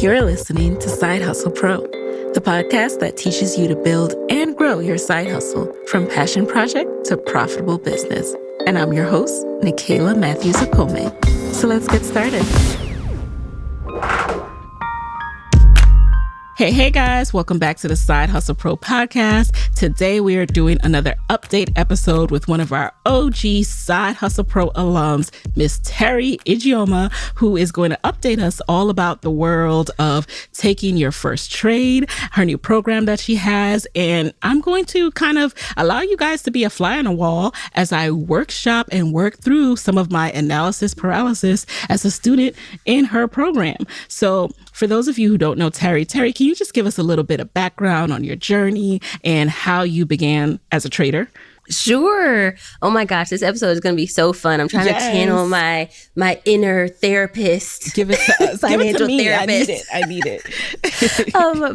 You're listening to Side Hustle Pro, the podcast that teaches you to build and grow your side hustle from passion project to profitable business. And I'm your host, Nicaila Matthews-Okome. So let's get started. Hey guys, welcome back to the Side Hustle Pro podcast. Today we are doing another update episode with one of our OG Side Hustle Pro alums, Miss Teri Ijeoma, who is going to update us all about the world of taking your first trade, her new program that she has, and I'm going to kind of allow you guys to be a fly on the wall as I workshop and work through some of my analysis paralysis as a student in her program. So for those of you who don't know Teri, can you just give us a little bit of background on your journey and how you began as a trader? Sure. Oh my gosh, this episode is going to be so fun. I'm trying to channel my inner therapist. Give it to us. Financial Give it to me. therapist. I need it.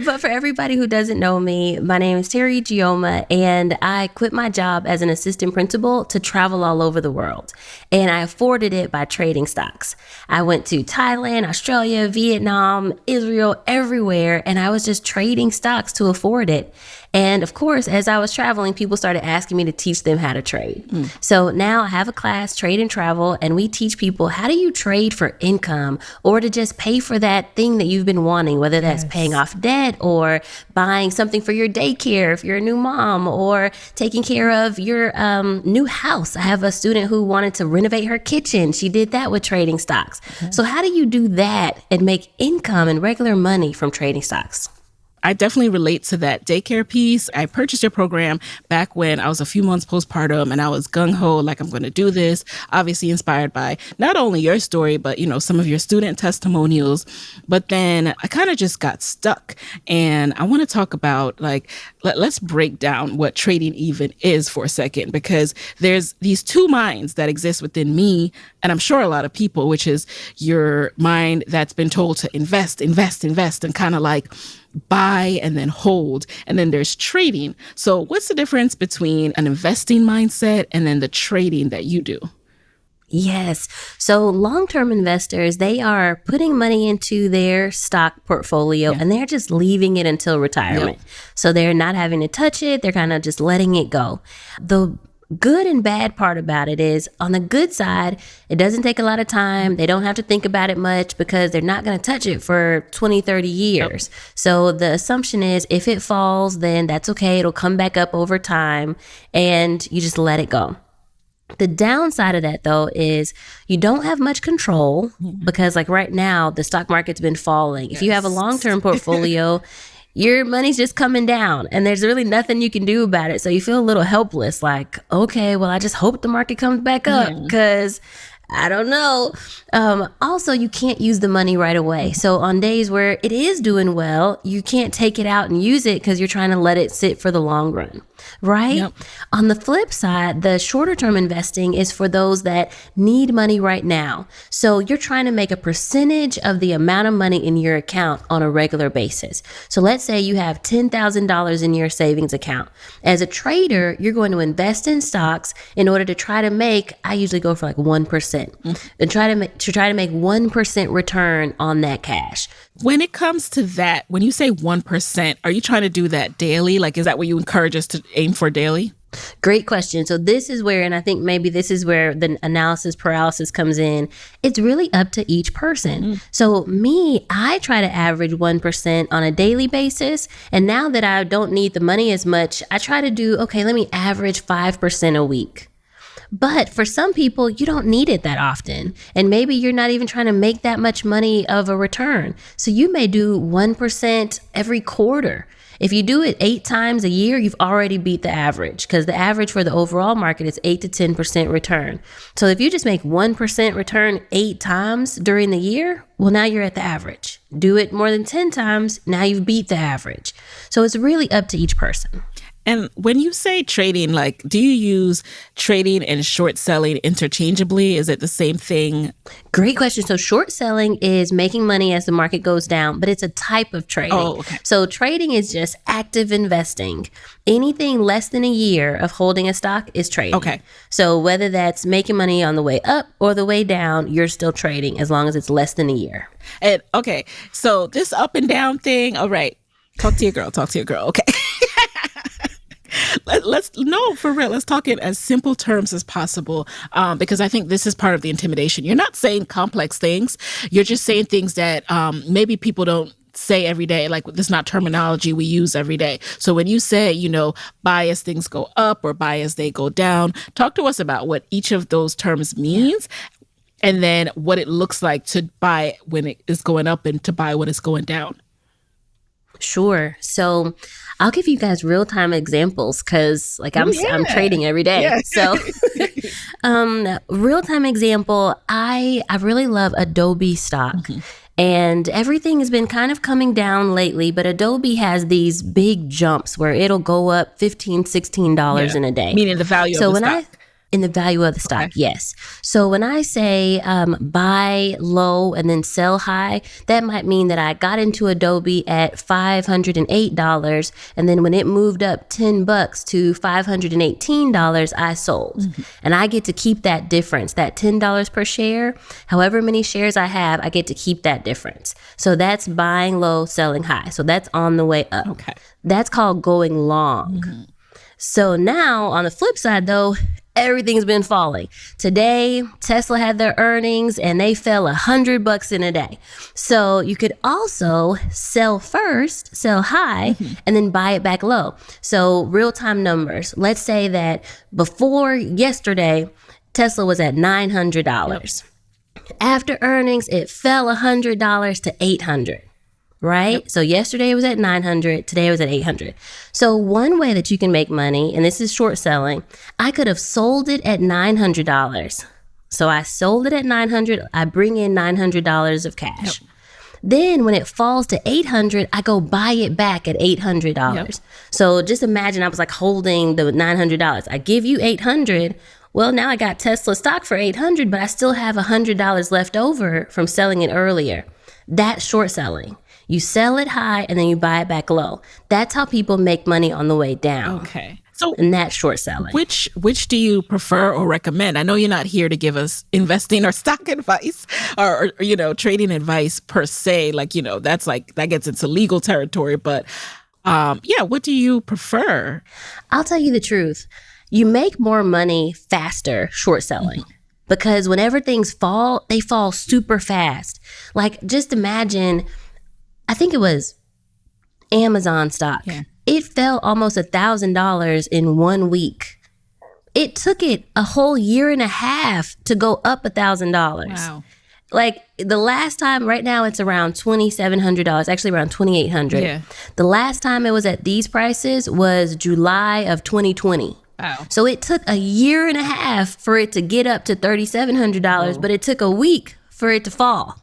But for everybody who doesn't know me, my name is Teri Ijeoma, and I quit my job as an assistant principal to travel all over the world. And I afforded it by trading stocks. I went to Thailand, Australia, Vietnam, Israel, everywhere, and I was just trading stocks to afford it. And of course, as I was traveling, people started asking me to teach them how to trade. So now I have a class, Trade and Travel, and we teach people how do you trade for income or to just pay for that thing that you've been wanting, whether that's paying off debt or buying something for your daycare if you're a new mom, or taking care of your new house. I have a student who wanted to renovate her kitchen. She did that with trading stocks. So how do you do that and make income and regular money from trading stocks? I definitely relate to that daycare piece. I purchased your program back when I was a few months postpartum and I was gung-ho, like I'm going to do this, obviously inspired by not only your story, but, some of your student testimonials. But then I kind of just got stuck. And I want to talk about, let's break down what trading even is for a second, because there's these two minds that exist within me, and I'm sure a lot of people, which is your mind that's been told to invest, and kind of like buy and then hold. And then there's trading. So what's the difference between an investing mindset and then the trading that you do? Yes. So long-term investors, they are putting money into their stock portfolio and they're just leaving it until retirement. So they're not having to touch it. They're kind of just letting it go. The good and bad part about it is, on the good side, it doesn't take a lot of time. They don't have to think about it much because they're not going to touch it for 20, 30 years. So the assumption is if it falls, then that's okay. It'll come back up over time and you just let it go. The downside of that, though, is you don't have much control because right now, the stock market's been falling. If you have a long-term portfolio, your money's just coming down and there's really nothing you can do about it. So you feel a little helpless, okay, well, I just hope the market comes back up because I don't know. Also, you can't use the money right away. So on days where it is doing well, you can't take it out and use it because you're trying to let it sit for the long run. Right? Yep. On the flip side, the shorter term investing is for those that need money right now. So you're trying to make a percentage of the amount of money in your account on a regular basis. So let's say you have $10,000 in your savings account. As a trader, you're going to invest in stocks in order to try to make, I usually go for 1% and try to make 1% return on that cash. When it comes to that, when you say 1%, are you trying to do that daily? Is that what you encourage us to aim for daily? Great question. So this is where, and I think maybe this is where the analysis paralysis comes in. It's really up to each person. So I try to average 1% on a daily basis. And now that I don't need the money as much, I try to do, let me average 5% a week. But for some people, you don't need it that often. And maybe you're not even trying to make that much money of a return. So you may do 1% every quarter. If you do it 8 times a year, you've already beat the average, because the average for the overall market is 8 to 10% return. So if you just make 1% return 8 times during the year, well, now you're at the average. Do it more than 10 times, now you've beat the average. So it's really up to each person. And when you say trading, like, do you use trading and short selling interchangeably? Is it the same thing? Great question. So short selling is making money as the market goes down, but it's a type of trading. Oh, okay. So trading is just active investing. Anything less than a year of holding a stock is trading. Okay. So whether that's making money on the way up or the way down, you're still trading as long as it's less than a year. And okay, so this up and down thing, all right. Talk to your girl. Okay. No, for real. Let's talk it as simple terms as possible, because I think this is part of the intimidation. You're not saying complex things. You're just saying things that maybe people don't say every day. Like, this is not terminology we use every day. So when you say, buy as things go up or buy as they go down, talk to us about what each of those terms means, and then what it looks like to buy when it is going up and to buy when it's going down. Sure. So I'll give you guys real-time examples because I'm trading every day. Yeah. So real-time example, I really love Adobe stock. Mm-hmm. And everything has been kind of coming down lately, but Adobe has these big jumps where it'll go up $15, $16 in a day. Meaning the value of the stock. In the value of the stock, yes. So when I say buy low and then sell high, that might mean that I got into Adobe at $508, and then when it moved up $10 to $518, I sold. Mm-hmm. And I get to keep that difference, that $10 per share. However many shares I have, I get to keep that difference. So that's buying low, selling high. So that's on the way up. Okay. That's called going long. Mm-hmm. So now on the flip side, though, everything's been falling. Today, Tesla had their earnings and they fell $100 in a day. So you could also sell first, sell high, and then buy it back low. So real-time numbers. Let's say that before yesterday, Tesla was at $900. Yep. After earnings, it fell $100 to $800. Right? Yep. So yesterday it was at 900, today it was at 800. So one way that you can make money, and this is short selling, I could have sold it at $900. So I sold it at 900, I bring in $900 of cash. Yep. Then when it falls to 800, I go buy it back at $800. Yep. So just imagine I was like holding the $900. I give you 800. Well, now I got Tesla stock for 800, but I still have $100 left over from selling it earlier. That's short selling. You sell it high and then you buy it back low. That's how people make money on the way down. Okay. And that's short selling. Which do you prefer or recommend? I know you're not here to give us investing or stock advice or trading advice per se. That's that gets into legal territory. But what do you prefer? I'll tell you the truth. You make more money faster short selling. Mm-hmm. Because whenever things fall, they fall super fast. Like, just imagine, I think it was Amazon stock. Yeah. It fell almost $1,000 in 1 week. It took it a whole year and a half to go up $1,000. Wow. Like, the last time, right now it's around $2,700, actually around $2,800. Yeah. The last time it was at these prices was July of 2020. Wow. So it took a year and a half for it to get up to $3,700, but it took a week for it to fall.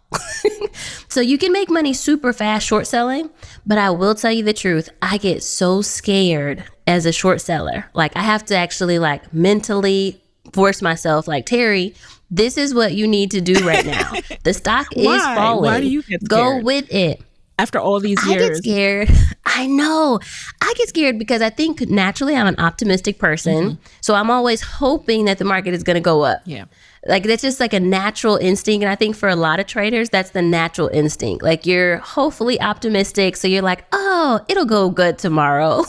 So you can make money super fast short selling, but I will tell you the truth. I get so scared as a short seller. Like, I have to actually mentally force myself, like, Teri, this is what you need to do right now. The stock is falling. Why do you get scared? Go with it. After all these years. I get scared. I know. I get scared because I think naturally I'm an optimistic person. Mm-hmm. So I'm always hoping that the market is going to go up. Yeah. Like, that's just like a natural instinct. And I think for a lot of traders, that's the natural instinct. Like, you're hopefully optimistic. So you're like, oh, it'll go good tomorrow.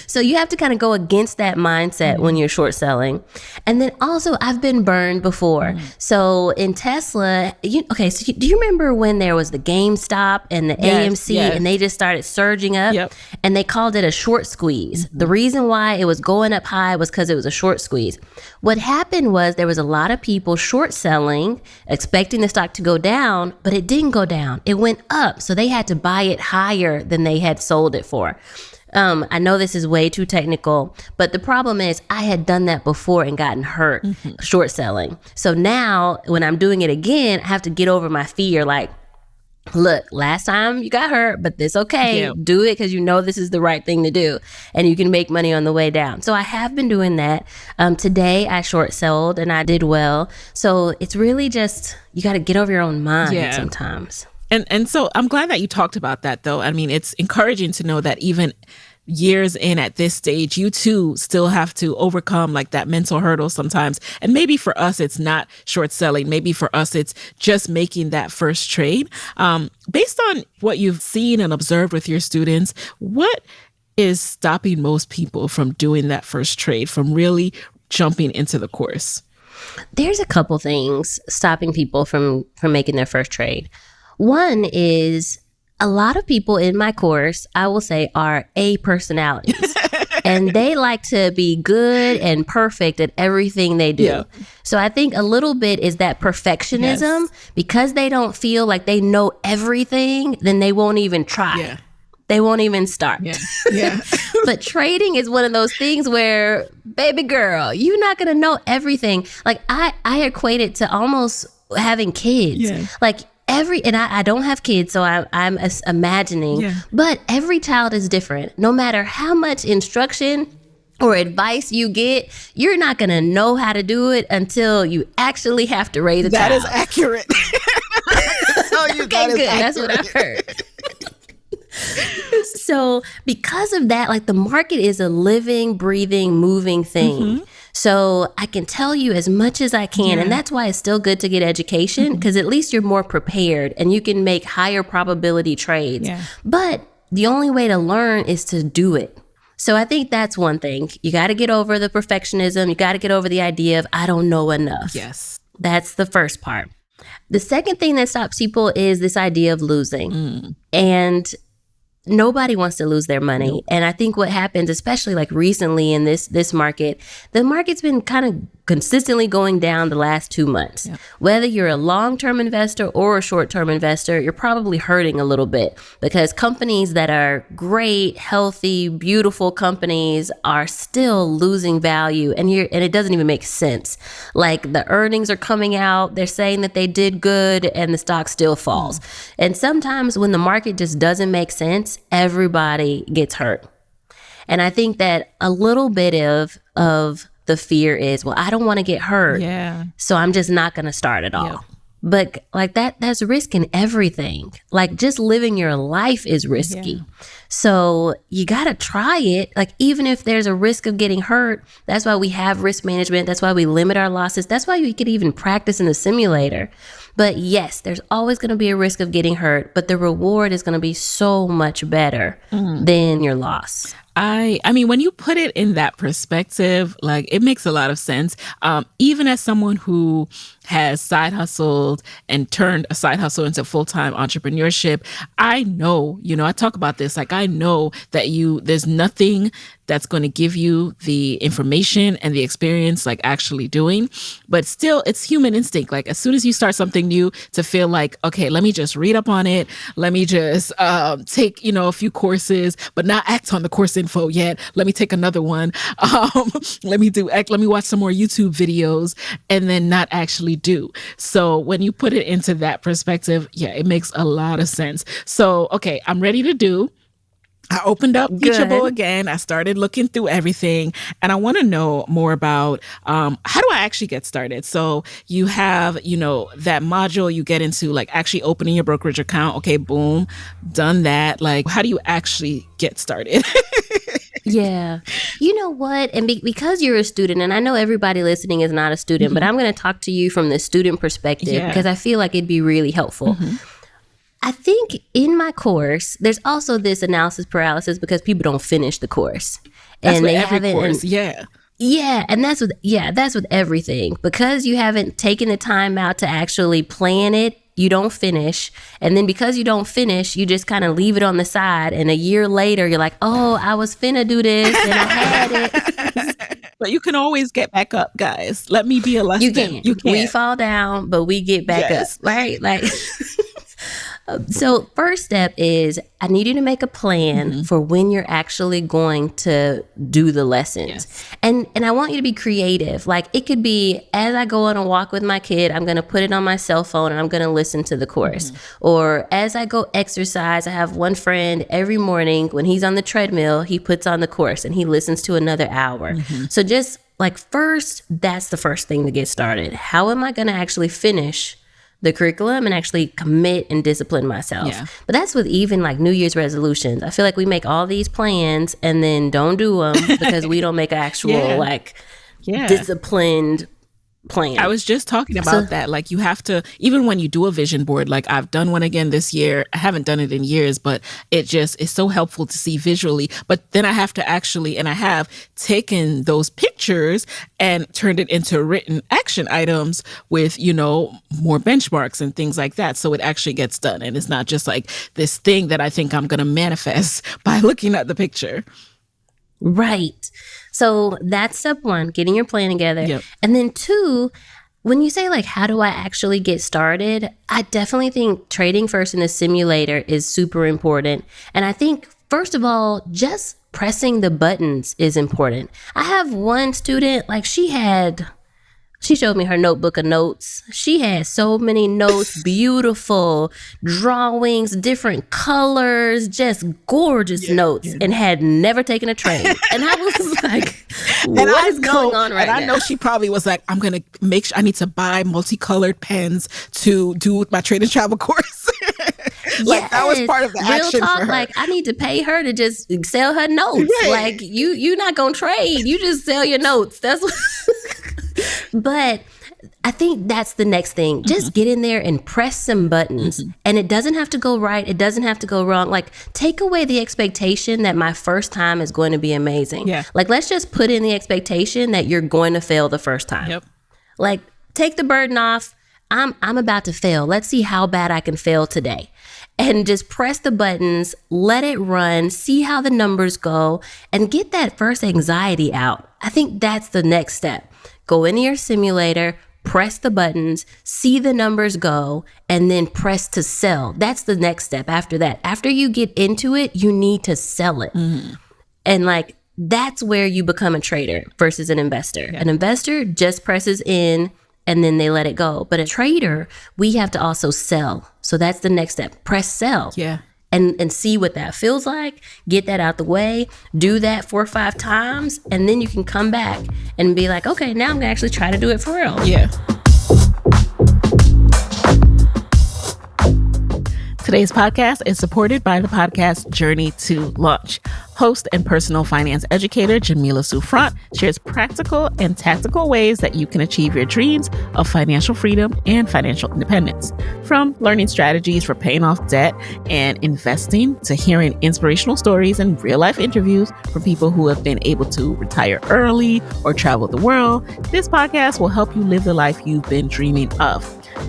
So you have to kind of go against that mindset when you're short selling. And then also, I've been burned before. So in Tesla, so do you remember when there was the GameStop and the AMC and they just started surging up? Yep. And they called it a short squeeze. Mm-hmm. The reason why it was going up high was because it was a short squeeze. What happened was there was a lot of people short selling, expecting the stock to go down, but it didn't go down. It went up. So they had to buy it higher than they had sold it for. I know this is way too technical, but the problem is I had done that before and gotten hurt short selling. So now when I'm doing it again, I have to get over my fear. Like, look, last time you got hurt, but it's okay. Yeah. Do it because you know this is the right thing to do, and you can make money on the way down. So I have been doing that. Today I short sold and I did well. So it's really just, you got to get over your own mind sometimes. And so I'm glad that you talked about that, though. I mean, it's encouraging to know that even years in at this stage, you too still have to overcome like that mental hurdle sometimes. And maybe for us, it's not short selling. Maybe for us, it's just making that first trade. Based on what you've seen and observed with your students, what is stopping most people from doing that first trade, from really jumping into the course? There's a couple things stopping people from making their first trade. One is, a lot of people in my course, I will say, are A personalities. And they like to be good and perfect at everything they do. Yeah. So I think a little bit is that perfectionism. Because they don't feel like they know everything, then they won't even try. Yeah. They won't even start. Yeah. But trading is one of those things where, baby girl, you're not going to know everything. Like I equate it to almost having kids. Yeah. Like and I don't have kids, so I'm imagining, but every child is different. No matter how much instruction or advice you get, you're not going to know how to do it until you actually have to raise a child. That is accurate. Okay, good. That's what I've heard. So because of that, like the market is a living, breathing, moving thing. Mm-hmm. So I can tell you as much as I can. And that's why it's still good to get education, because at least you're more prepared and you can make higher probability trades. Yeah. But the only way to learn is to do it. So I think that's one thing. You got to get over the perfectionism. You got to get over the idea of, I don't know enough. Yes. That's the first part. The second thing that stops people is this idea of losing. And nobody wants to lose their money. Nope. And I think what happens, especially like recently in this market, the market's been kind of consistently going down the last 2 months. Yep. Whether you're a long-term investor or a short-term investor, you're probably hurting a little bit, because companies that are great, healthy, beautiful companies are still losing value, and it doesn't even make sense. Like the earnings are coming out, they're saying that they did good, and the stock still falls. And sometimes when the market just doesn't make sense, everybody gets hurt. And I think that a little bit of the fear is, well, I don't want to get hurt. Yeah. So I'm just not going to start at all. Yeah. But like that's risk in everything. Like just living your life is risky. Yeah. So you got to try it. Like even if there's a risk of getting hurt, that's why we have risk management. That's why we limit our losses. That's why we could even practice in the simulator. But yes, there's always going to be a risk of getting hurt, but the reward is going to be so much better than your loss. I mean, when you put it in that perspective, like it makes a lot of sense. Even as someone who has side hustled and turned a side hustle into full-time entrepreneurship, I know, I talk about this, like I know that there's nothing that's going to give you the information and the experience like actually doing, but still it's human instinct. Like as soon as you start something new to feel like, okay, let me just read up on it. Let me just take, a few courses, but not act on the course info yet. Let me take another one. Let me watch some more YouTube videos and then not actually do. So when you put it into that perspective, yeah, it makes a lot of sense. So, okay, I'm ready to do. I opened up Teachable again. I started looking through everything, and I want to know more about how do I actually get started? So you have, that module you get into, like actually opening your brokerage account. Okay, boom, done that. Like, how do you actually get started? Yeah. You know what? And because you're a student, and I know everybody listening is not a student, but I'm going to talk to you from the student perspective because I feel like it'd be really helpful. I think in my course, there's also this analysis paralysis because people don't finish the course. That's and they haven't. Course, yeah. Yeah, and that's with everything. Because you haven't taken the time out to actually plan it, you don't finish. And then because you don't finish, you just kind of leave it on the side. And a year later, you're like, oh, I was finna do this and I had it. But you can always get back up, guys. Let me be a lesson. You can. We fall down, but we get back up, right? Like, So first step is I need you to make a plan for when you're actually going to do the lessons. Yes. And I want you to be creative. Like it could be as I go on a walk with my kid, I'm going to put it on my cell phone and I'm going to listen to the course. Or as I go exercise, I have one friend every morning when he's on the treadmill, he puts on the course and he listens to another hour. So just like first, that's the first thing to get started. How am I going to actually finish the curriculum and actually commit and discipline myself? Yeah. But that's with even like New Year's resolutions. I feel like we make all these plans and then don't do them because we don't make an actual disciplined plan. I was just talking about that. Like you have to, even when you do a vision board, like I've done one again this year. I haven't done it in years, but it just is so helpful to see visually. But then I have to actually, and I have taken those pictures and turned it into written action items with, more benchmarks and things like that. So it actually gets done. And it's not just like this thing that I think I'm going to manifest by looking at the picture. Right. So that's step one, getting your plan together. Yep. And then two, when you say like, how do I actually get started? I definitely think trading first in a simulator is super important. And I think, first of all, just pressing the buttons is important. I have one student, like she showed me her notebook of notes. She had so many notes, beautiful drawings, different colors, just gorgeous notes, and had never taken a trade. And I was like, what is going on right now? And I know she probably was like, I'm going to make sure I need to buy multicolored pens to do my trade and travel course. Like that was part of the action Real talk, for her. like I need to pay her to just sell her notes. Right. Like you're not going to trade. You just sell your notes. That's what... But I think that's the next thing. Just get in there and press some buttons. And it doesn't have to go right. It doesn't have to go wrong. Like take away the expectation that my first time is going to be amazing. Yeah. Like let's just put in the expectation that you're going to fail the first time. Yep. Like take the burden off. I'm about to fail. Let's see how bad I can fail today. And just press the buttons, let it run, see how the numbers go, and get that first anxiety out. I think that's the next step. Go into your simulator, press the buttons, see the numbers go, and then press to sell. That's the next step after that. After you get into it, you need to sell it. And like, that's where you become a trader versus an investor. Yeah. An investor just presses in and then they let it go. But a trader, we have to also sell. So that's the next step. Press sell. Yeah. And see what that feels like. Get that out the way. Do that 4 or 5 times. And then you can come back and be like, okay, now I'm going to actually try to do it for real. Yeah. Today's podcast is supported by the podcast Journey to Launch. Host and personal finance educator Jamila Souffrant shares practical and tactical ways that you can achieve your dreams of financial freedom and financial independence. From learning strategies for paying off debt and investing to hearing inspirational stories and real-life interviews from people who have been able to retire early or travel the world, this podcast will help you live the life you've been dreaming of.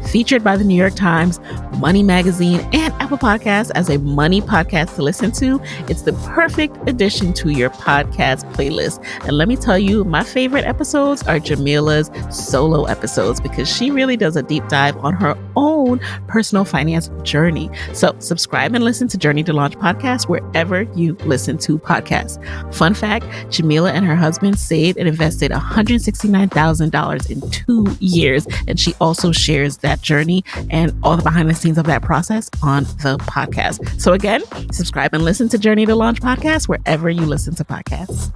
Featured by the New York Times, Money Magazine, and Apple Podcasts as a money podcast to listen to, it's the perfect addition to your podcast playlist. And let me tell you, my favorite episodes are Jamila's solo episodes because she really does a deep dive on her own personal finance journey. So subscribe and listen to Journey to Launch podcast wherever you listen to podcasts. Fun fact, Jamila and her husband saved and invested $169,000 in 2 years. And she also shares that journey and all the behind the scenes of that process on the podcast. So again, subscribe and listen to Journey to Launch podcast wherever you listen to podcasts.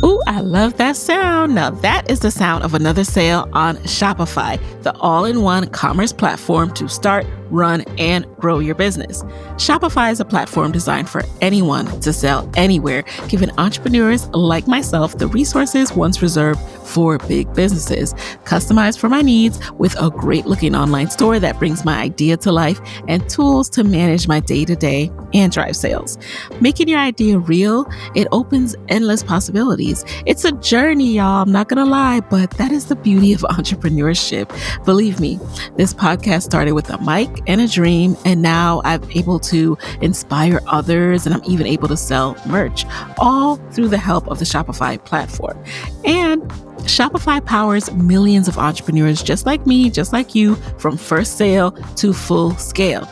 Ooh, I love that sound. Now that is the sound of another sale on Shopify, the all-in-one commerce platform to start, run, and grow your business. Shopify is a platform designed for anyone to sell anywhere, giving entrepreneurs like myself the resources once reserved for big businesses. Customized for my needs with a great-looking online store that brings my idea to life and tools to manage my day-to-day and drive sales. Making your idea real, it opens endless possibilities. It's a journey, y'all. I'm not gonna lie, but that is the beauty of entrepreneurship. Believe me, this podcast started with a mic and a dream, and now I'm able to inspire others, and I'm even able to sell merch, all through the help of the Shopify platform. And Shopify powers millions of entrepreneurs just like me, just like you, from first sale to full scale.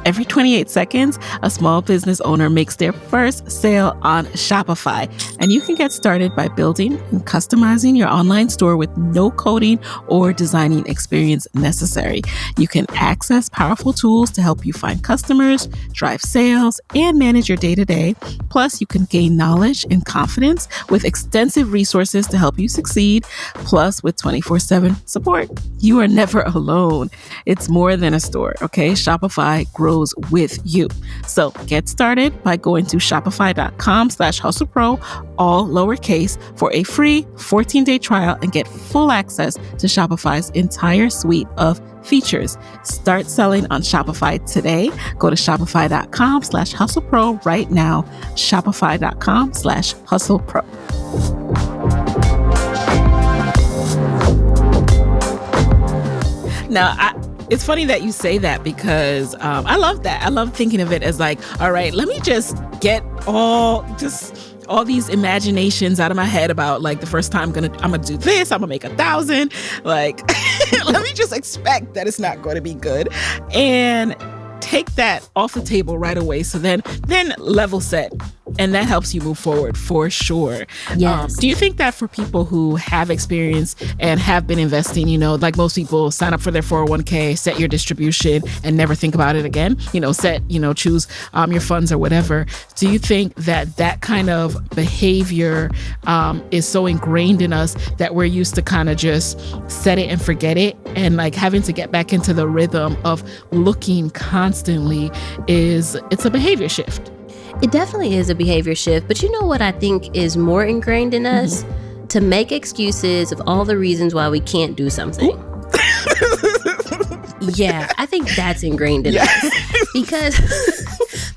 Every 28 seconds, a small business owner makes their first sale on Shopify. And you can get started by building and customizing your online store with no coding or designing experience necessary. You can access powerful tools to help you find customers, drive sales, and manage your day-to-day. Plus, you can gain knowledge and confidence with extensive resources to help you succeed. Plus, with 24/7 support, you are never alone. It's more than a store, okay? Shopify grows with you. So get started by going to shopify.com/hustlepro, all lowercase, for a free 14-day trial and get full access to Shopify's entire suite of features. Start selling on Shopify today. Go to shopify.com/hustlepro right now. Shopify.com/hustlepro. Now, it's funny that you say that because I love that. I love thinking of it as like, all right, let me just get all these imaginations out of my head about like the first time I'm gonna do this, I'm gonna make 1,000. Like, let me just expect that it's not going to be good and take that off the table right away. So then level set. And that helps you move forward for sure. Yes. Do you think that for people who have experience and have been investing, like most people sign up for their 401k, set your distribution and never think about it again, choose your funds or whatever. Do you think that kind of behavior is so ingrained in us that we're used to kind of just set it and forget it, and like having to get back into the rhythm of looking constantly it's a behavior shift? It definitely is a behavior shift, but you know what I think is more ingrained in us? Mm-hmm. To make excuses of all the reasons why we can't do something. Yeah, I think that's ingrained in us.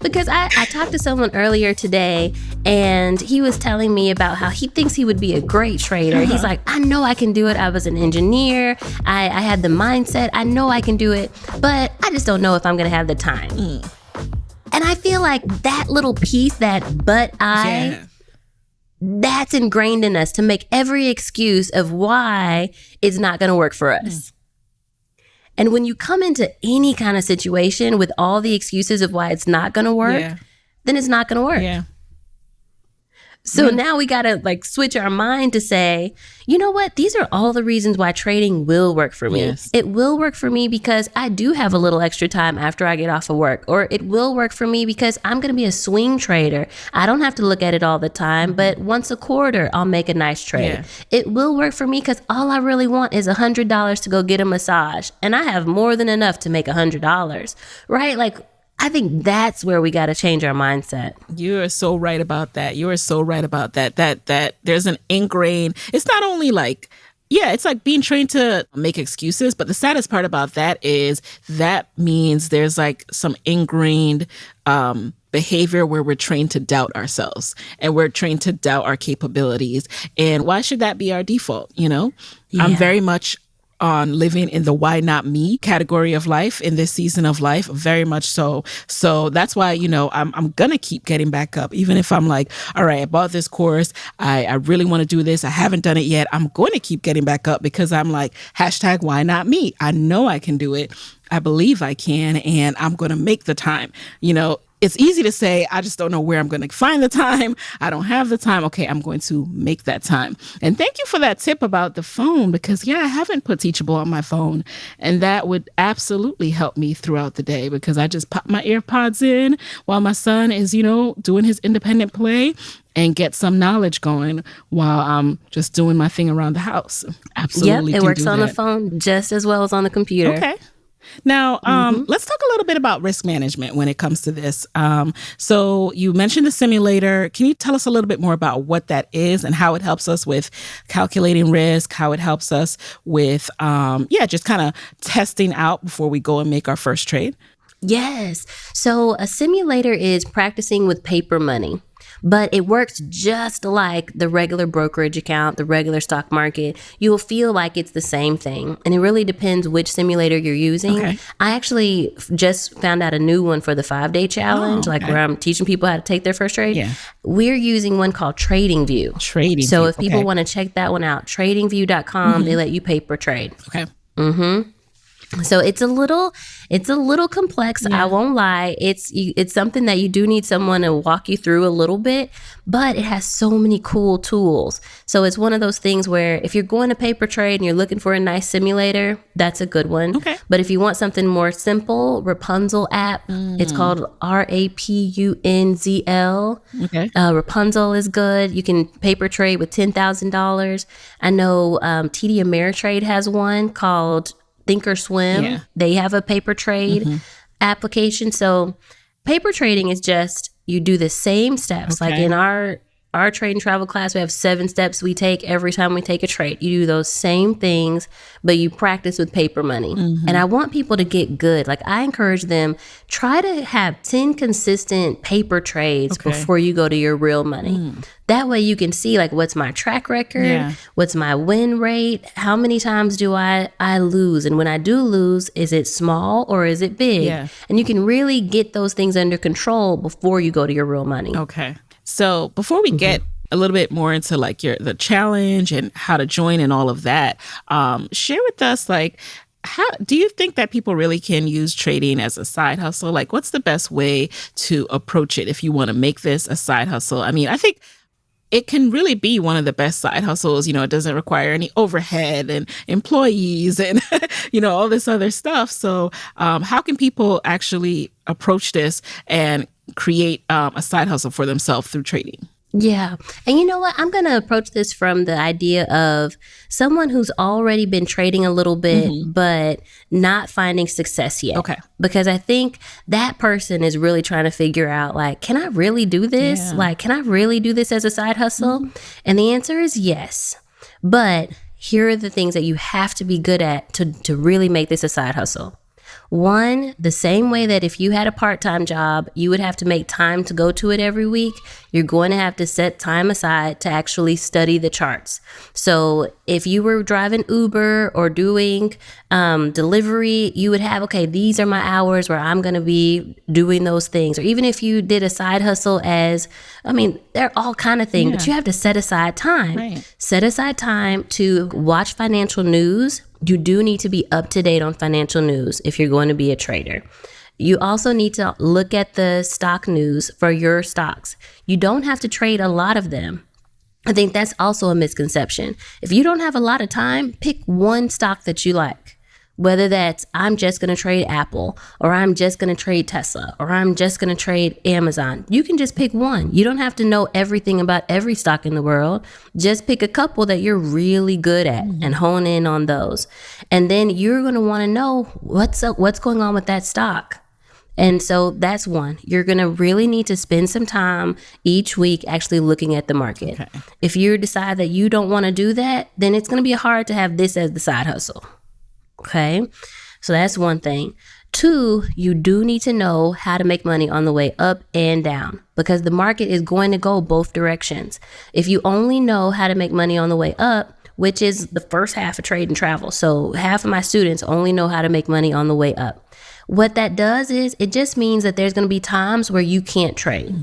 Because I talked to someone earlier today and he was telling me about how he thinks he would be a great trader. Uh-huh. He's like, I know I can do it. I was an engineer. I had the mindset. I know I can do it, but I just don't know if I'm going to have the time. Mm. And I feel like that little piece, that's ingrained in us to make every excuse of why it's not going to work for us. Mm. And when you come into any kind of situation with all the excuses of why it's not going to work, then it's not going to work. Yeah. So now we got to switch our mind to say, you know what? These are all the reasons why trading will work for me. Yes. It will work for me because I do have a little extra time after I get off of work. Or it will work for me because I'm going to be a swing trader. I don't have to look at it all the time, but once a quarter, I'll make a nice trade. Yeah. It will work for me because all I really want is $100 to go get a massage. And I have more than enough to make $100, right? I think that's where we got to change our mindset. You are so right about that. You are so right about that. That there's an ingrained, it's not only it's like being trained to make excuses, but the saddest part about that is that means there's some ingrained behavior where we're trained to doubt ourselves and we're trained to doubt our capabilities. And why should that be our default? Yeah. I'm very much on living in the why not me category of life in this season of life, very much so. So that's why, I'm going to keep getting back up. Even if I'm like, all right, I bought this course. I really want to do this. I haven't done it yet. I'm going to keep getting back up because I'm like, hashtag why not me? I know I can do it. I believe I can, and I'm going to make the time. It's easy to say, I just don't know where I'm going to find the time. I don't have the time. Okay, I'm going to make that time. And thank you for that tip about the phone because, I haven't put Teachable on my phone. And that would absolutely help me throughout the day because I just pop my AirPods in while my son is, doing his independent play and get some knowledge going while I'm just doing my thing around the house. Absolutely. Yep, it works on the phone just as well as on the computer. Okay. Now, let's talk a little bit about risk management when it comes to this. So you mentioned the simulator. Can you tell us a little bit more about what that is and how it helps us with calculating risk, how it helps us with, just kind of testing out before we go and make our first trade? Yes. So a simulator is practicing with paper money. but it works just like the regular brokerage account, the regular stock market. You will feel like it's the same thing. And it really depends which simulator you're using. Okay. I actually just found out a new one for the 5-day challenge, Oh, like okay. where I'm teaching people how to take their first trade. Yeah. We're using one called Trading View. Trading So View, if people okay. want to check that one out, tradingview.com, they let you paper trade. Okay. So it's a little complex. I won't lie. It's something that you do need someone to walk you through a little bit, but it has so many cool tools. So it's one of those things where if you're going to paper trade and you're looking for a nice simulator, that's a good one. Okay. But if you want something more simple, Rapunzel app, it's called Rapunzl. Okay. Rapunzel is good. You can paper trade with $10,000. I know TD Ameritrade has one called Thinkorswim. Yeah. They have a paper trade application. So paper trading is just you do the same steps. Like Okay. in our trade and travel class, we have 7 steps we take every time we take a trade. You do those same things, but you practice with paper money. And I want people to get good. Like I encourage them, try to have 10 consistent paper trades before you go to your real money. That way you can see like what's my track record, Yeah. what's my win rate, how many times do I lose, and when I do lose, is it small or is it big? Yeah. And you can really get those things under control before you go to your real money. Okay. So before we get a little bit more into like the challenge and how to join and all of that, share with us like, how do you think that people really can use trading as a side hustle? Like, what's the best way to approach it if you want to make this a side hustle? I mean, I think it can really be one of the best side hustles. You know, it doesn't require any overhead and employees and, all this other stuff. So how can people actually approach this and create a side hustle for themselves through trading? Yeah. And you know what? I'm going to approach this from the idea of someone who's already been trading a little bit, but not finding success yet. Okay. Because I think that person is really trying to figure out, like, can I really do this? Yeah. Like, can I really do this as a side hustle? And the answer is yes. But here are the things that you have to be good at to really make this a side hustle. One, the same way that if you had a part-time job, you would have to make time to go to it every week, you're going to have to set time aside to actually study the charts. So if you were driving Uber or doing delivery, you would have, okay, these are my hours where I'm going to be doing those things. Or even if you did a side hustle they're all kind of things, but you have to set aside time. Right. Set aside time to watch financial news. You do need to be up to date on financial news if you're going to be a trader. You also need to look at the stock news for your stocks. You don't have to trade a lot of them. I think that's also a misconception. If you don't have a lot of time, pick one stock that you like. Whether that's I'm just going to trade Apple, or I'm just going to trade Tesla, or I'm just going to trade Amazon. You can just pick one. You don't have to know everything about every stock in the world. Just pick a couple that you're really good at and hone in on those. And then you're going to want to know what's going on with that stock. And so that's one. You're going to really need to spend some time each week actually looking at the market. Okay. If you decide that you don't want to do that, then it's going to be hard to have this as the side hustle. Okay, so that's one thing. 2, you do need to know how to make money on the way up and down, because the market is going to go both directions. If you only know how to make money on the way up, which is the first half of trade and travel, so half of my students only know how to make money on the way up. What that does is it just means that there's going to be times where you can't trade.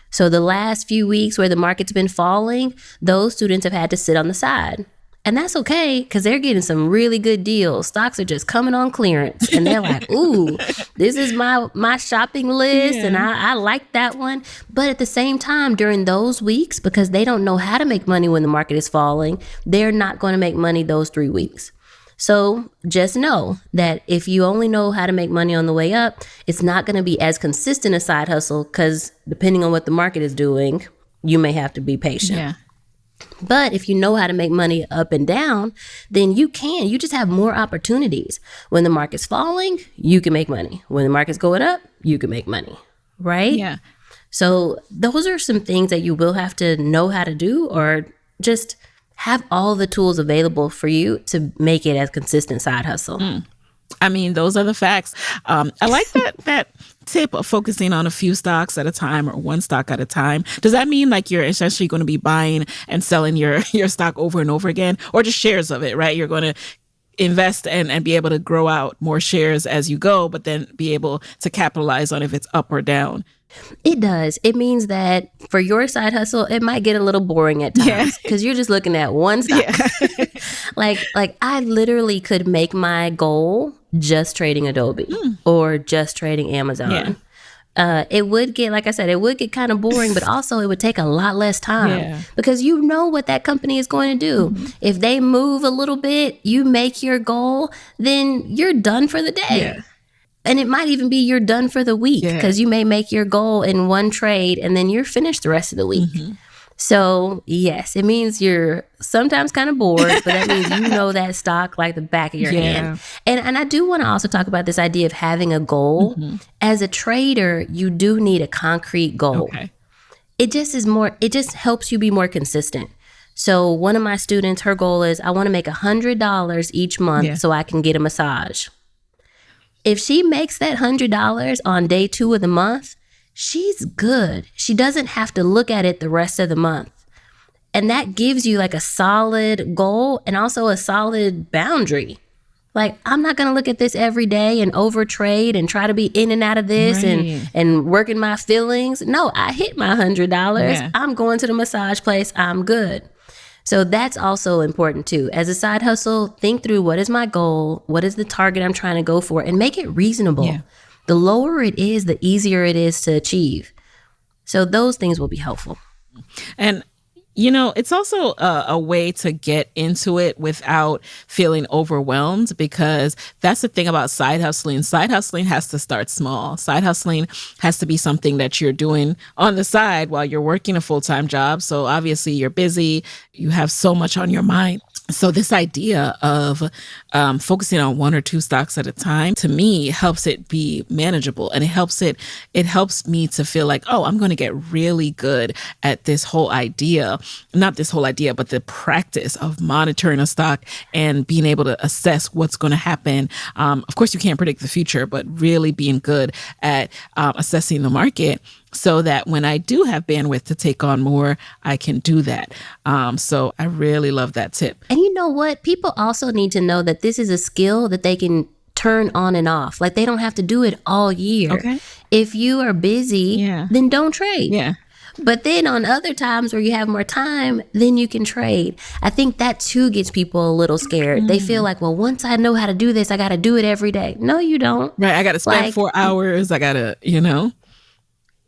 So the last few weeks where the market's been falling, those students have had to sit on the side. And that's okay, because they're getting some really good deals. Stocks are just coming on clearance. And they're like, ooh, this is my shopping list. Yeah. And I like that one. But at the same time, during those weeks, because they don't know how to make money when the market is falling, they're not going to make money those 3 weeks. So just know that if you only know how to make money on the way up, it's not going to be as consistent a side hustle, because depending on what the market is doing, you may have to be patient. Yeah. But if you know how to make money up and down, then you just have more opportunities. When the market's falling, you can make money. When the market's going up, you can make money, right? Yeah. So those are some things that you will have to know how to do, or just have all the tools available for you to make it a consistent side hustle. I mean, those are the facts. I like that tip of focusing on a few stocks at a time or one stock at a time. Does that mean like you're essentially going to be buying and selling your stock over and over again, or just shares of it, right? You're going to invest and be able to grow out more shares as you go, but then be able to capitalize on if it's up or down. It does. It means that for your side hustle, it might get a little boring at times because you're just looking at one stock. Yeah. like I literally could make my goal just trading Adobe or just trading Amazon. Yeah. It would get, like I said, it would get kind of boring, but also it would take a lot less time because you know what that company is going to do. Mm-hmm. If they move a little bit, you make your goal, then you're done for the day. Yeah. And it might even be you're done for the week because you may make your goal in one trade and then you're finished the rest of the week. Mm-hmm. So, yes, it means you're sometimes kind of bored, but that means you know that stock like the back of your hand. And I do want to also talk about this idea of having a goal. Mm-hmm. As a trader, you do need a concrete goal. Okay. It just helps you be more consistent. So one of my students, her goal is I want to make $100 each month so I can get a massage. If she makes that $100 on day 2 of the month, she's good. She doesn't have to look at it the rest of the month. And that gives you like a solid goal and also a solid boundary. Like, I'm not going to look at this every day and overtrade and try to be in and out of this and working my feelings. No, I hit my $100. Yeah. I'm going to the massage place. I'm good. So that's also important too. As a side hustle, think through what is my goal? What is the target I'm trying to go for? And make it reasonable. Yeah. The lower it is, the easier it is to achieve. So those things will be helpful. And you know, it's also a way to get into it without feeling overwhelmed, because that's the thing about side hustling. Side hustling has to start small. Side hustling has to be something that you're doing on the side while you're working a full-time job. So obviously you're busy. You have so much on your mind. So this idea of focusing on 1 or 2 stocks at a time, to me, helps it be manageable. And it helps me to feel like, oh, I'm going to get really good at this whole idea. Not this whole idea, but the practice of monitoring a stock and being able to assess what's going to happen. Of course, you can't predict the future, but really being good at assessing the market, so that when I do have bandwidth to take on more, I can do that. So I really love that tip. And you know what? People also need to know that this is a skill that they can turn on and off. Like, they don't have to do it all year. Okay. If you are busy, then don't trade. Yeah. But then on other times where you have more time, then you can trade. I think that too gets people a little scared. Mm. They feel like, well, once I know how to do this, I got to do it every day. No, you don't. Right. I got to spend 4 hours. I got to,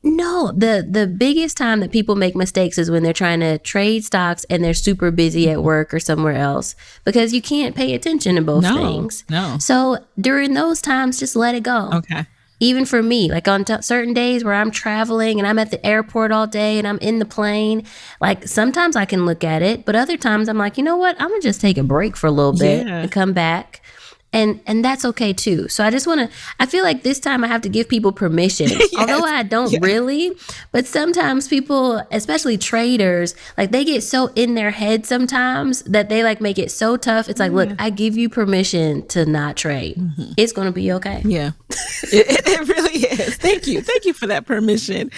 No, the biggest time that people make mistakes is when they're trying to trade stocks and they're super busy at work or somewhere else, because you can't pay attention to both things. No. So during those times, just let it go. Okay. Even for me, like on certain days where I'm traveling and I'm at the airport all day and I'm in the plane, like sometimes I can look at it, but other times I'm like, you know what? I'm going to just take a break for a little bit and come back. And that's okay too. So I feel like this time I have to give people permission, although I don't really, but sometimes people, especially traders, like they get so in their head sometimes that they like make it so tough. It's like, look, I give you permission to not trade. Mm-hmm. It's going to be okay. Yeah, it really is. Thank you. Thank you for that permission.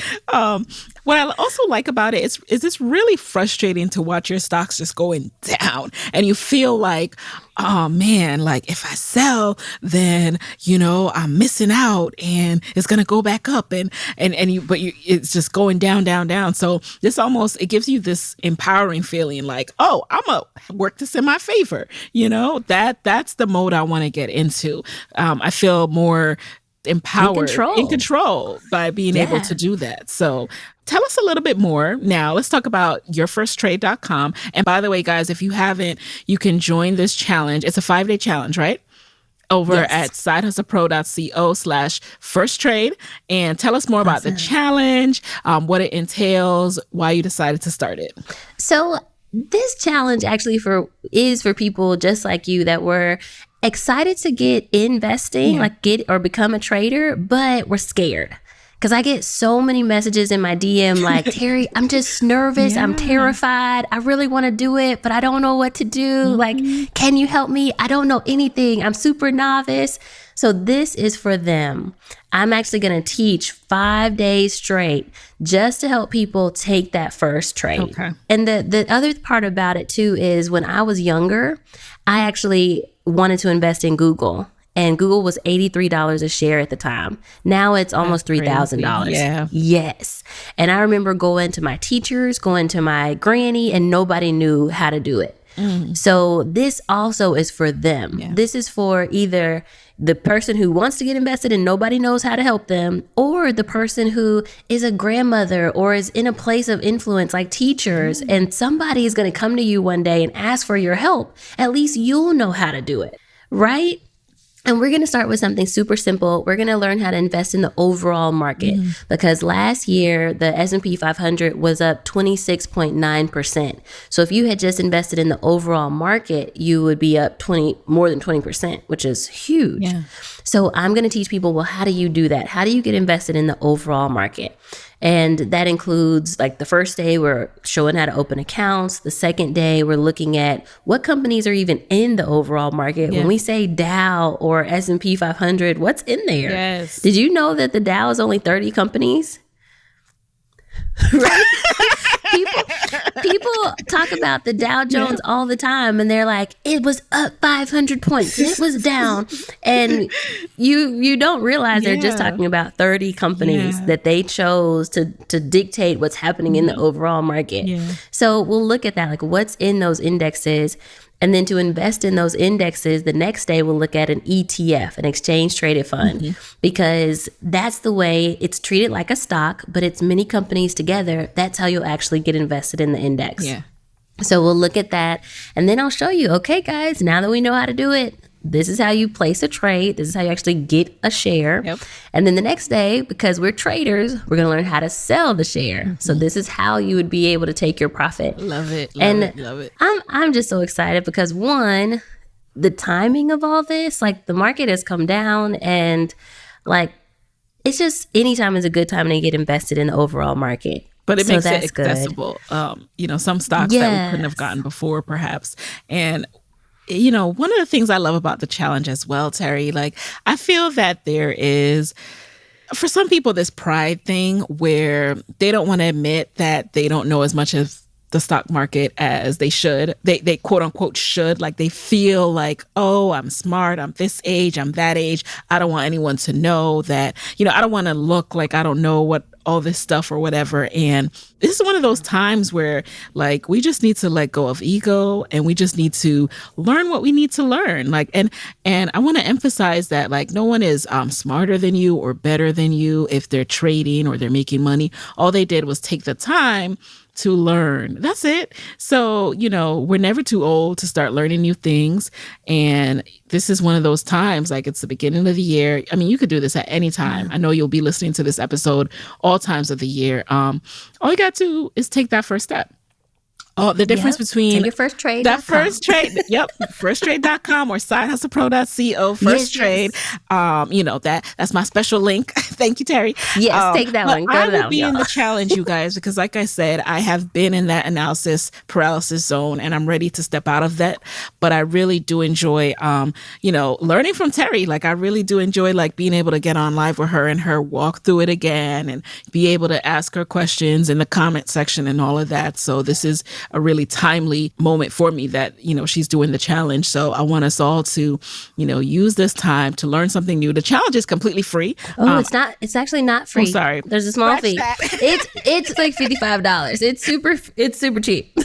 What I also like about it is it's really frustrating to watch your stocks just going down and you feel like, oh man, like if I sell, then, I'm missing out and it's going to go back up but it's just going down, down, down. So it gives you this empowering feeling like, oh, I'm going to work this in my favor. That's the mode I want to get into. I feel more empowered, in control by being able to do that. So tell us a little bit more. Now, let's talk about yourfirsttrade.com. And by the way, guys, if you haven't, you can join this challenge. It's a 5-day challenge, right? Over at sidehustlepro.co/firsttrade. And tell us more about the challenge, what it entails, why you decided to start it. So this challenge actually is for people just like you that were excited to get investing, like get or become a trader, but we're scared. Because I get so many messages in my DM like, Teri, I'm just nervous. I'm terrified. I really want to do it, but I don't know what to do. Like, can you help me? I don't know anything. I'm super novice. So this is for them. I'm actually going to teach 5 days straight just to help people take that first trade. Okay. And the other part about it too is when I was younger, I actually wanted to invest in Google. And Google was $83 a share at the time. Now it's almost $3,000. Yeah. Yes. And I remember going to my teachers, going to my granny, and nobody knew how to do it. So this also is for them. Yeah. This is for either the person who wants to get invested and nobody knows how to help them, or the person who is a grandmother or is in a place of influence like teachers, and somebody is going to come to you one day and ask for your help. At least you'll know how to do it, right? And we're going to start with something super simple. We're going to learn how to invest in the overall market because last year, the S&P 500 was up 26.9%. So if you had just invested in the overall market, you would be up more than 20%, which is huge. Yeah. So I'm going to teach people, well, how do you do that? How do you get invested in the overall market? And that includes like the first day we're showing how to open accounts. The second day we're looking at what companies are even in the overall market. Yeah. When we say Dow or S&P 500, what's in there? Yes. Did you know that the Dow is only 30 companies? Right? People talk about the Dow Jones all the time and they're like, it was up 500 points and it was down. And you don't realize they're just talking about 30 companies that they chose to dictate what's happening in the overall market. Yeah. So we'll look at that, like what's in those indexes. And then to invest in those indexes, the next day we'll look at an ETF, an exchange traded fund, because that's the way it's treated like a stock, but it's many companies together. That's how you'll actually get invested in the index. Yeah. So we'll look at that. And then I'll show you, okay, guys, now that we know how to do it, this is how you place a trade. This is how you actually get a share. Yep. And then the next day, because we're traders, we're going to learn how to sell the share. So this is how you would be able to take your profit. Love it. Love it. I'm just so excited because one, the timing of all this, like the market has come down and like, it's just anytime is a good time to get invested in the overall market. But it makes it accessible. Some stocks that we couldn't have gotten before perhaps. And one of the things I love about the challenge as well, Teri, like I feel that there is, for some people, this pride thing where they don't want to admit that they don't know as much of the stock market as they should. They quote unquote should, like they feel like, oh, I'm smart. I'm this age. I'm that age. I don't want anyone to know that, I don't want to look like I don't know what all this stuff or whatever. And this is one of those times where like we just need to let go of ego and we just need to learn what we need to learn. Like and I want to emphasize that like no one is smarter than you or better than you if they're trading or they're making money. All they did was take the time to learn. That's it. So, we're never too old to start learning new things. And this is one of those times, like it's the beginning of the year. I mean, you could do this at any time. I know you'll be listening to this episode all times of the year. All you got to do is take that first step. Oh, the difference between take your first trade. That first trade. Yep. Firsttrade.com or sidehustlepro.co. First trade. That's my special link. Thank you, Teri. Yes, take that one. Go I to that will be in the challenge, you guys, because like I said, I have been in that analysis paralysis zone and I'm ready to step out of that. But I really do enjoy, learning from Teri. Like I really do enjoy like being able to get on live with her and her walk through it again and be able to ask her questions in the comment section and all of that. So this is a really timely moment for me that, she's doing the challenge. So I want us all to, use this time to learn something new. The challenge is completely free. Oh, it's not. It's actually not free. Oh, sorry. There's a small fee. It's like $55. It's super cheap.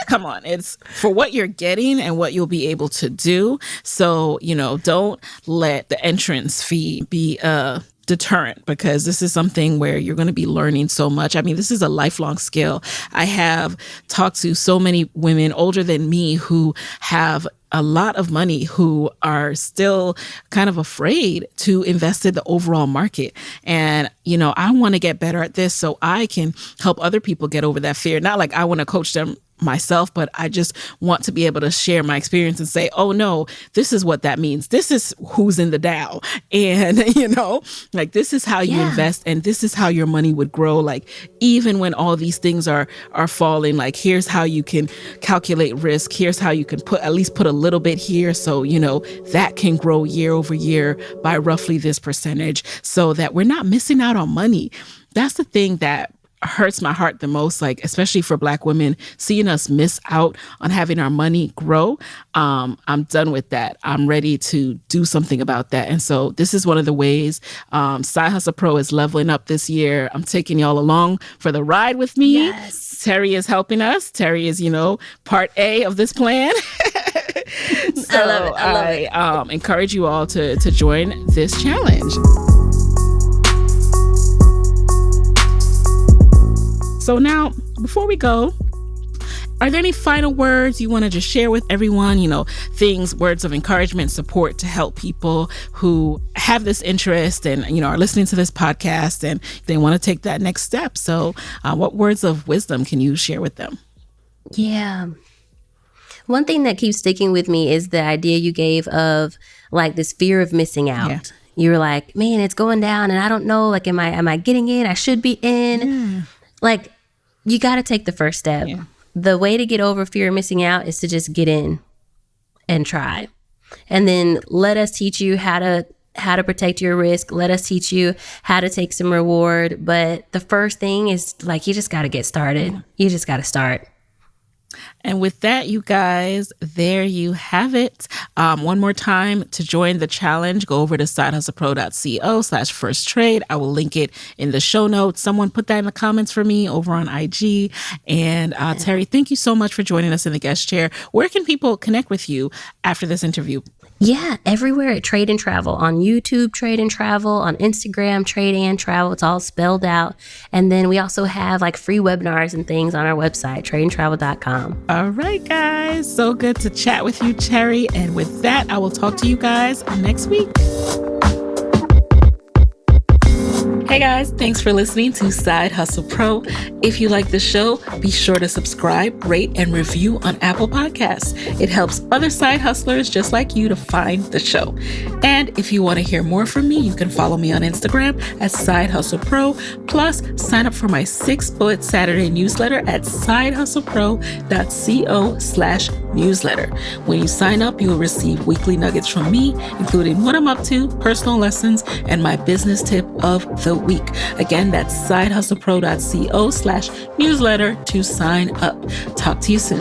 Come on. It's for what you're getting and what you'll be able to do. So, don't let the entrance fee be a deterrent because this is something where you're going to be learning so much. I mean, this is a lifelong skill. I have talked to so many women older than me who have a lot of money who are still kind of afraid to invest in the overall market. And, I want to get better at this so I can help other people get over that fear. Not like I want to coach them myself, but I just want to be able to share my experience and say, oh no, this is what that means. This is who's in the Dow. And, like this is how you invest and this is how your money would grow. Like even when all these things are falling, like here's how you can calculate risk. Here's how you can put a little bit here. So, that can grow year over year by roughly this percentage so that we're not missing out on money. That's the thing that hurts my heart the most, like especially for Black women, seeing us miss out on having our money grow. I'm done with that. I'm ready to do something about that. And so this is one of the ways Side Hustle Pro is leveling up this year. I'm taking y'all along for the ride with me. Yes. Terry is helping us. Terry is, part A of this plan. So I love it. Encourage you all to join this challenge. So now, before we go, are there any final words you want to just share with everyone? Words of encouragement, support to help people who have this interest and, are listening to this podcast and they want to take that next step. So what words of wisdom can you share with them? Yeah. One thing that keeps sticking with me is the idea you gave of like this fear of missing out. Yeah. You were like, man, it's going down and I don't know, like, am I getting in? I should be in. Yeah. Like, you got to take the first step. Yeah. The way to get over fear of missing out is to just get in and try. And then let us teach you how to protect your risk. Let us teach you how to take some reward. But the first thing is like, you just got to get started. Yeah. You just got to start. And with that, you guys, there you have it. One more time, to join the challenge, go over to sidehustlepro.co/first trade. I will link it in the show notes. Someone put that in the comments for me over on IG. And Teri, thank you so much for joining us in the guest chair. Where can people connect with you after this interview? Yeah, everywhere at Trade and Travel. On YouTube, Trade and Travel. On Instagram, Trade and Travel. It's all spelled out. And then we also have like free webinars and things on our website, tradeandtravel.com. All right, guys. So good to chat with you, Teri. And with that, I will talk to you guys next week. Hey guys, thanks for listening to Side Hustle Pro. If you like the show, be sure to subscribe, rate, and review on Apple Podcasts. It helps other side hustlers just like you to find the show. And if you want to hear more from me, you can follow me on Instagram at Side Hustle Pro. Plus, sign up for my 6-bullet Saturday newsletter at sidehustlepro.co/newsletter. When you sign up, you will receive weekly nuggets from me, including what I'm up to, personal lessons, and my business tip of the week. Again, that's sidehustlepro.co/newsletter to sign up. Talk to you soon.